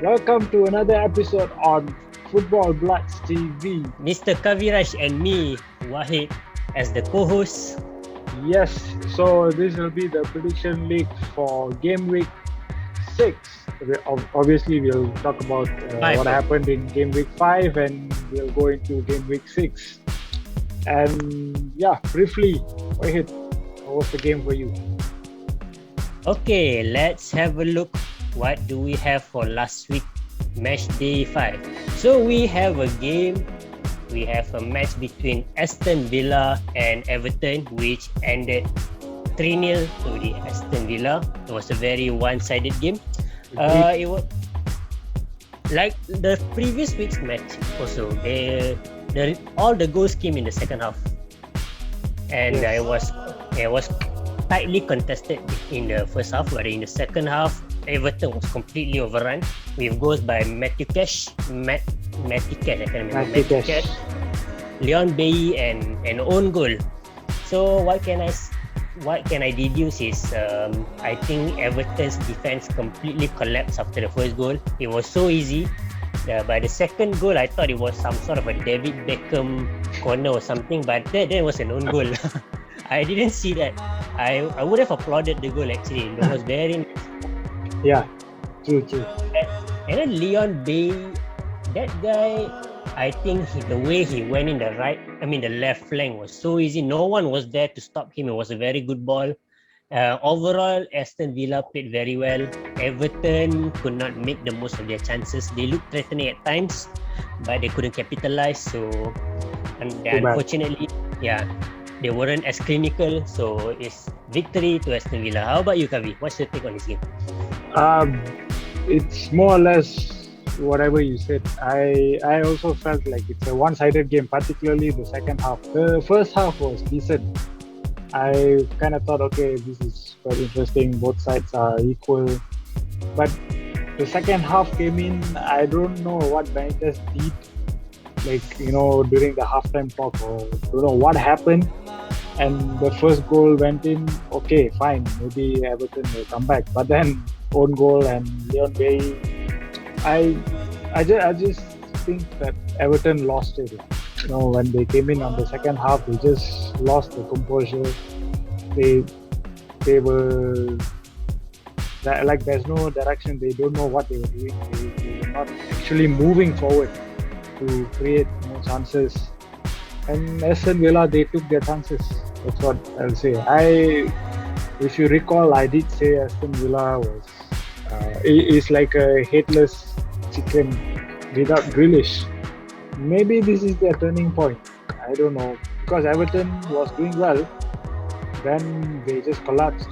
Welcome to another episode on Football Bloods TV. Mr. Kaviraj and me, Wahid, as the co-host. Yes, so this will be the prediction league for game week 6. Obviously, we'll talk about Five. what happened in game week 5 and we'll go into game week 6. And yeah, briefly, Wahid, what was the game for you? Okay, let's have a look. What do we have for last week? Match day 5. So we have a game. We have a match between Aston Villa and Everton, which ended 3-0 to the Aston Villa. It was a very one-sided game. It was like the previous week's match. Also, all the goals came in the second half, and Yes. it was tightly contested in the first half, but in the second half, Everton was completely overrun with goals by Matthew Cash, I can't remember, Matthew Cash. Leon Bailey, and an own goal. So what can I deduce is I think Everton's defense completely collapsed after the first goal. It was so easy. By the second goal, I thought it was some sort of a David Beckham corner or something, but that was an own goal. I didn't see that. I would have applauded the goal actually. It was very nice. Yeah, true. And then Leon Bay, that guy, I think the way he went in the left flank was so easy. No one was there to stop him. It was a very good ball. Overall, Aston Villa played very well. Everton could not make the most of their chances. They looked threatening at times, but they couldn't capitalize. So, unfortunately, they weren't as clinical. So, it's victory to Aston Villa. How about you, Kavi? What's your take on this game? It's more or less whatever you said. I also felt like it's a one-sided game, particularly the second half. The first half was decent. I kind of thought, okay, this is quite interesting. Both sides are equal. But the second half came in. I don't know what Benitez did, during the halftime talk, or don't know what happened. And the first goal went in. Okay, fine. Maybe Everton will come back. But then own goal and Leon Bailey. I just think that Everton lost it. When they came in on the second half, they just lost the composure. They were like there's no direction. They don't know what they were doing. They were not actually moving forward to create chances. And Aston Villa, they took their chances. That's what I'll say. If you recall, I did say Aston Villa is like a headless chicken without Grealish. Maybe this is their turning point. I don't know, because Everton was doing well, then they just collapsed,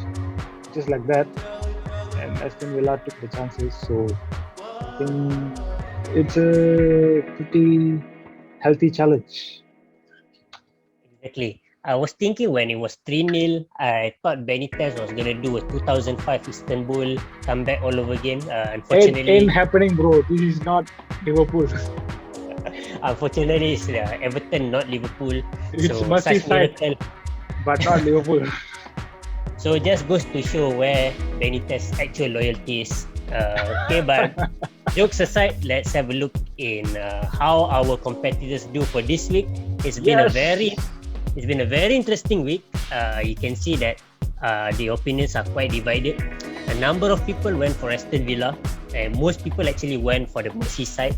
just like that, and Aston Villa took the chances. So I think it's a pretty healthy challenge. Exactly. I was thinking when it was 3-0, I thought Benitez was going to do a 2005 Istanbul comeback all over again. Unfortunately, It ain't happening, bro. This is not Liverpool. Unfortunately, it's Everton, not Liverpool. It's so Merseyside, but not Liverpool. So it just goes to show where Benitez's actual loyalty is. Okay, but jokes aside, let's have a look in how our competitors do for this week. It's been a very interesting week. You can see that the opinions are quite divided. A number of people went for Aston Villa, and most people actually went for the Merseyside.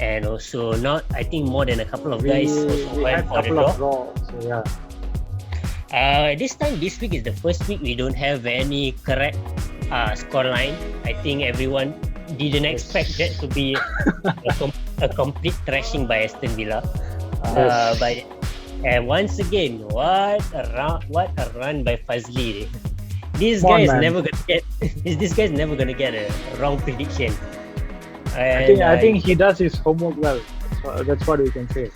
And also, I think more than a couple of guys also went for the draw. So yeah. This week is the first week we don't have any correct scoreline. I think everyone didn't expect that to be a complete thrashing by Aston Villa. And once again, what a run by Fazli. This guy's never gonna get a wrong prediction. I think he does his homework well. That's what we can say.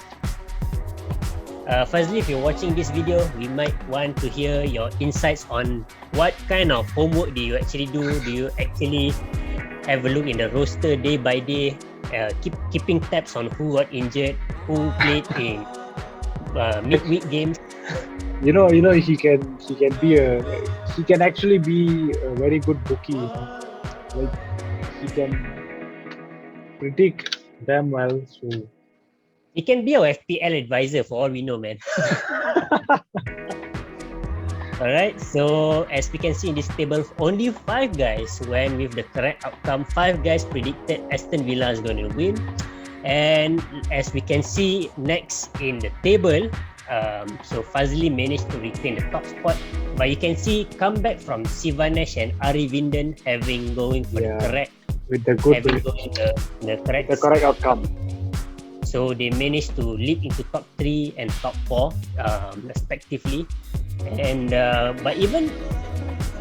Fazli, if you're watching this video, we might want to hear your insights on what kind of homework do you actually do. Do you actually have a look in the roster day by day, keeping tabs on who got injured, who played in midweek games? He can actually be a very good bookie. Like he can predict damn well. So He can be our FPL advisor for all we know, man. Alright, so as we can see in this table, only 5 guys went with the correct outcome. 5 guys predicted Aston Villa is going to win. And as we can see next in the table, so Fazli managed to retain the top spot. But you can see comeback from Sivanesh and Ari Vinden having going for the correct, with the good, having going the correct, outcome. So they managed to leap into top 3 and top 4 respectively. And but even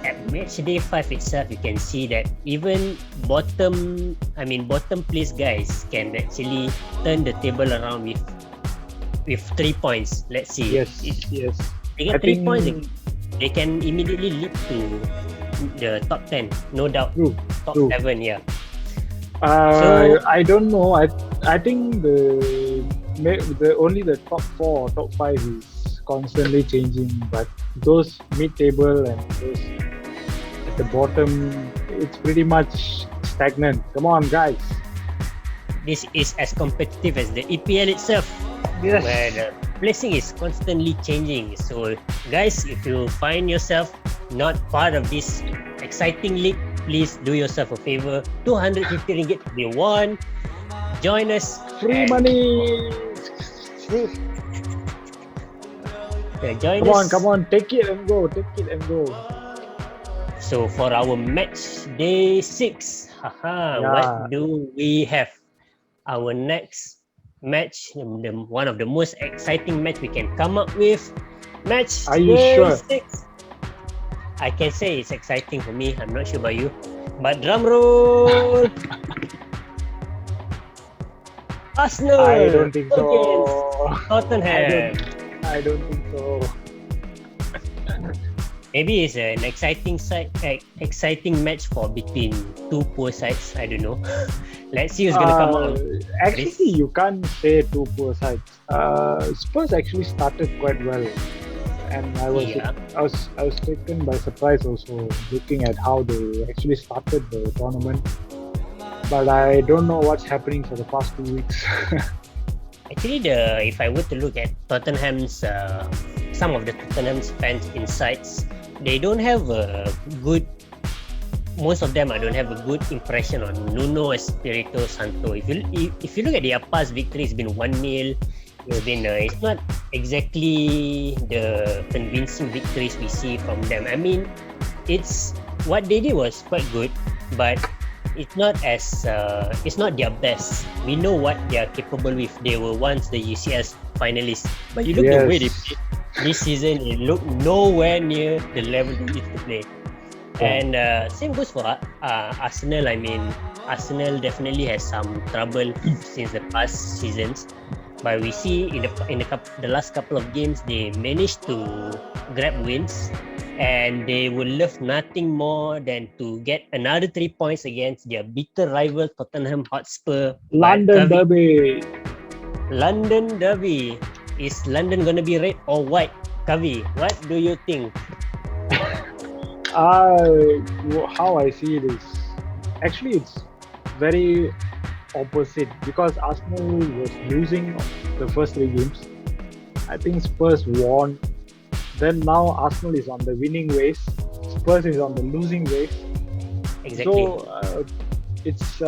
at match day 5 itself, you can see that even bottom place guys can actually turn the table around with 3 points. Let's see. Yes. They get 3 points. They can immediately leap to the top 10, no doubt. Top 7, yeah. So I don't know. I think only the top 4 or top 5 is constantly changing, but those mid-table and those at the bottom, it's pretty much stagnant. Come on, guys. This is as competitive as the EPL itself, Yes. where the placing is constantly changing. So, guys, if you find yourself not part of this exciting league, please do yourself a favor. 250 ringgit to be won. Join us. Free money. Join us. Come on, take it and go. So for our match day 6, what do we have? Our next match, one of the most exciting match we can come up with. Match Are you day sure? 6. I can say it's exciting for me. I'm not sure about you. But drum roll. Arsenal. I don't think so. Against Tottenham. I don't think so. Maybe it's an exciting match for between two poor sides. I don't know. Let's see who's gonna come out. Actually, you can't say two poor sides. Spurs actually started quite well, and I was taken by surprise also looking at how they actually started the tournament. But I don't know what's happening for the past 2 weeks. Actually, if I were to look at Tottenham's some of the Tottenham's fans' insights, they don't have a good. Most of them, I don't have a good impression on Nuno Espirito Santo. If you look at their past victories, it's been 1-0. It's not exactly the convincing victories we see from them. I mean, it's what they did was quite good, but it's not their best. We know what they are capable with. They were once the UCS finalists, but you look the way they played this season, it looked nowhere near the level they used to play. And same goes for Arsenal. I mean, Arsenal definitely has some trouble since the past seasons, but we see in the last couple of games they managed to grab wins, and they would love nothing more than to get another 3 points against their bitter rival Tottenham Hotspur. London Derby. Is London gonna be red or white? Kavi, what do you think? How I see it is, actually it's very opposite, because Arsenal was losing the first 3 games. I think Spurs won. Then now Arsenal is on the winning ways. Spurs is on the losing ways. Exactly. So it's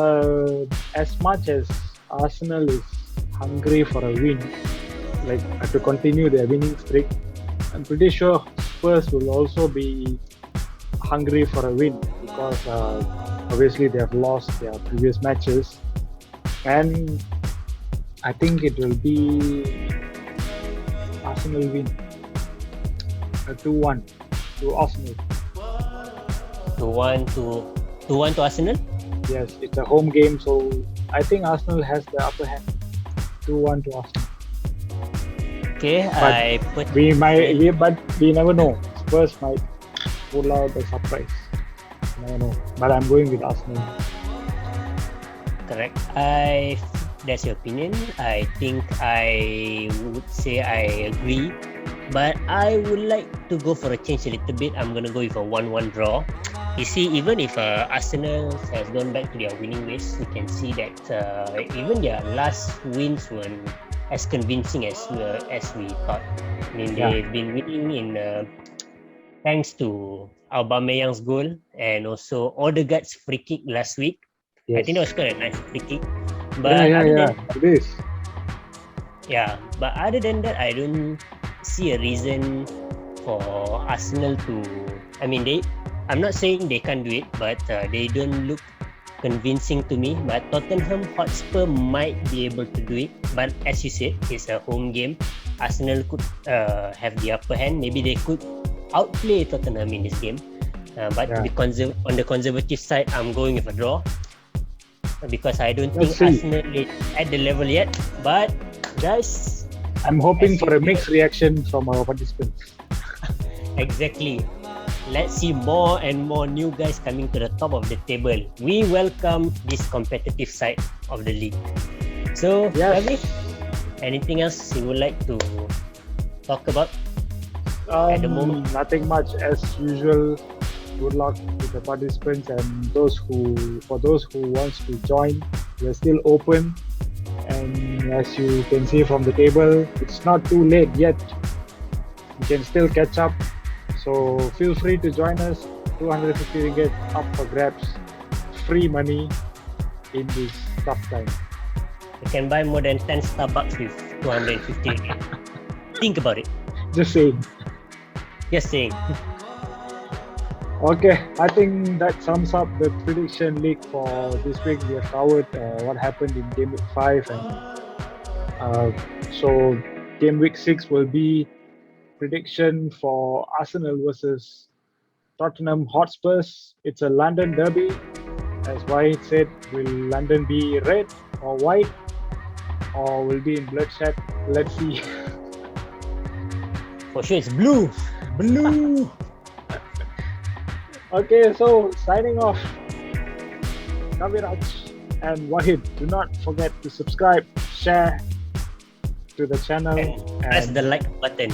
as much as Arsenal is hungry for a win, like to continue their winning streak, I'm pretty sure Spurs will also be hungry for a win, because obviously they have lost their previous matches, and I think it will be Arsenal win, a 2-1 to Arsenal. 2-1 to Arsenal? Yes, it's a home game, so I think Arsenal has the upper hand. 2-1 to Arsenal. Okay, but we never know. Spurs might pull out a surprise. Never know. But I'm going with Arsenal. Correct. That's your opinion. I think I would say I agree, but I would like to go for a change a little bit. I'm gonna go with a 1-1 draw. you see, even if Arsenal has gone back to their winning ways, you can see that even their last wins weren't as convincing as we thought. I mean, they've been winning in thanks to Aubameyang's goal and also Odegaard's free kick last week. Yes. I think that was quite a nice free kick. But it is. Yeah, but other than that, I don't see a reason for Arsenal to. I mean, I'm not saying they can't do it, but they don't look convincing to me. But Tottenham Hotspur might be able to do it. But as you said, it's a home game. Arsenal could have the upper hand. Maybe they could outplay Tottenham in this game. But on the conservative side, I'm going with a draw because I don't think Arsenal is at the level yet. But guys, I'm hoping for a mixed reaction from our participants. Exactly. Let's see more and more new guys coming to the top of the table. We welcome this competitive side of the league. So, Ravi, anything else you would like to talk about at the moment? Nothing much as usual. Good luck to the participants and for those who wants to join. We're still open. And as you can see from the table, it's not too late yet. You can still catch up. So feel free to join us. 250 ringgit up for grabs. Free money in this tough time. You can buy more than 10 Starbucks with 250 ringgit. Think about it. Just saying. Okay, I think that sums up the prediction league for this week. We have covered what happened in game week 5, and so game week 6 will be prediction for Arsenal versus Tottenham Hotspurs. It's a London derby. As Wahid said, will London be red or white, or will be in bloodshed? Let's see. For sure, it's blue. Okay, so signing off, Kaviraj and Wahid. Do not forget to subscribe, share to the channel, and press the like button.